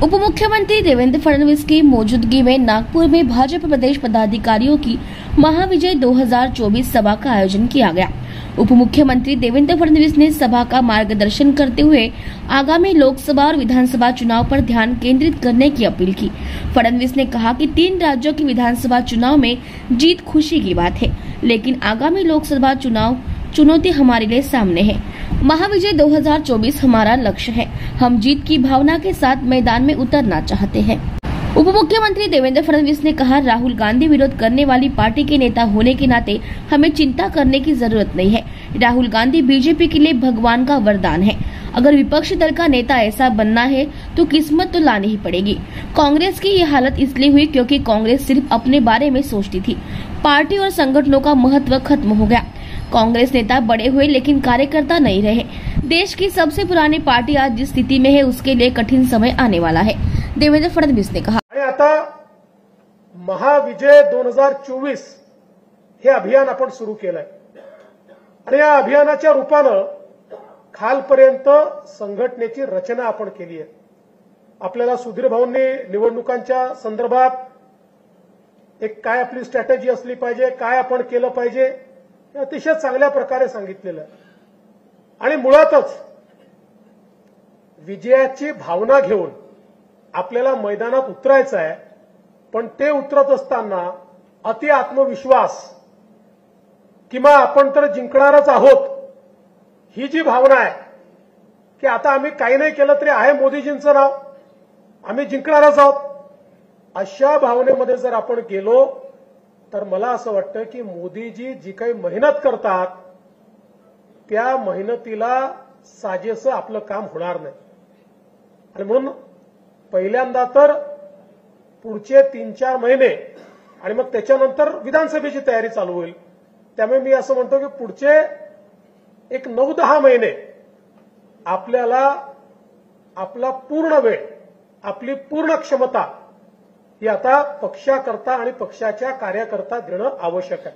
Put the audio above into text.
उप मुख्यमंत्री देवेंद्र फडणवीस की मौजूदगी में नागपुर में भाजपा प्रदेश पदाधिकारियों की महाविजय 2024 सभा का आयोजन किया गया। उप मुख्यमंत्री देवेंद्र फडणवीस ने सभा का मार्गदर्शन करते हुए आगामी लोकसभा और विधानसभा चुनाव पर ध्यान केंद्रित करने की अपील की। फडणवीस ने कहा कि 3 राज्यों की विधानसभा चुनाव में जीत खुशी की बात है, लेकिन आगामी लोकसभा चुनाव चुनौती हमारे लिए सामने है। महाविजय 2024 हमारा लक्ष्य है। हम जीत की भावना के साथ मैदान में उतरना चाहते हैं। उप मुख्यमंत्री देवेंद्र फडणवीस ने कहा, राहुल गांधी विरोध करने वाली पार्टी के नेता होने के नाते हमें चिंता करने की जरूरत नहीं है। राहुल गांधी बीजेपी के लिए भगवान का वरदान है। अगर विपक्षी दल का नेता ऐसा बनना है तो किस्मत तो लानी ही पड़ेगी। कांग्रेस की ये हालत इसलिए हुई क्योंकि कांग्रेस सिर्फ अपने बारे में सोचती थी। पार्टी और संगठनों का महत्व खत्म हो गया। कांग्रेस नेता बड़े हुए लेकिन कार्यकर्ता नहीं रहे। देश की सबसे पुरानी पार्टी आज जिस स्थिति में है उसके लिए कठिन समय आने वाला है, देवेंद्र फडणवीस ने कहा। आता महाविजय 2024 हे अभियान आपण सुरू केलंय आणि या अभियानाच्या रूपानं खालपर्यंत संघटनेची रचना आपण केली आहे। आपल्याला सुधीर भाऊंनी निवडणुकांच्या संदर्भात एक काय आपली स्ट्रॅटेजी असली पाहिजे, काय आपण केलं पाहिजे हे अतिशय चांगल्या प्रकारे सांगितलेलं आहे। आणि मुळातच विजयाची भावना घेऊन आपल्याला मैदानात उतरायचं आहे, पण ते उतरत असताना अति आत्मविश्वास किंवा आपण तर जिंकणारच आहोत ही जी भावना आहे की आता आम्ही काही नाही केलं तरी आहे मोदीजींचं नाव, आम्ही जिंकणारच आहोत, अशा भावनेमध्ये जर आपण गेलो तर मला असं वाटतं की मोदीजी जी काही मेहनत करतात त्या मेहनतीला साजेसं आपलं काम होणार नाही। आणि म्हणून पहिल्यांदा तर पुढचे 3-4 महिने आणि मग त्याच्यानंतर विधानसभेची तयारी चालू होईल। त्यामुळे मी असं म्हणतो की पुढचे एक 9-10 महिने आपल्याला आपला पूर्ण वेळ, आपली पूर्ण क्षमता ही आता पक्षाकरता आणि पक्षाच्या कार्यकर्ता देणं आवश्यक आहे।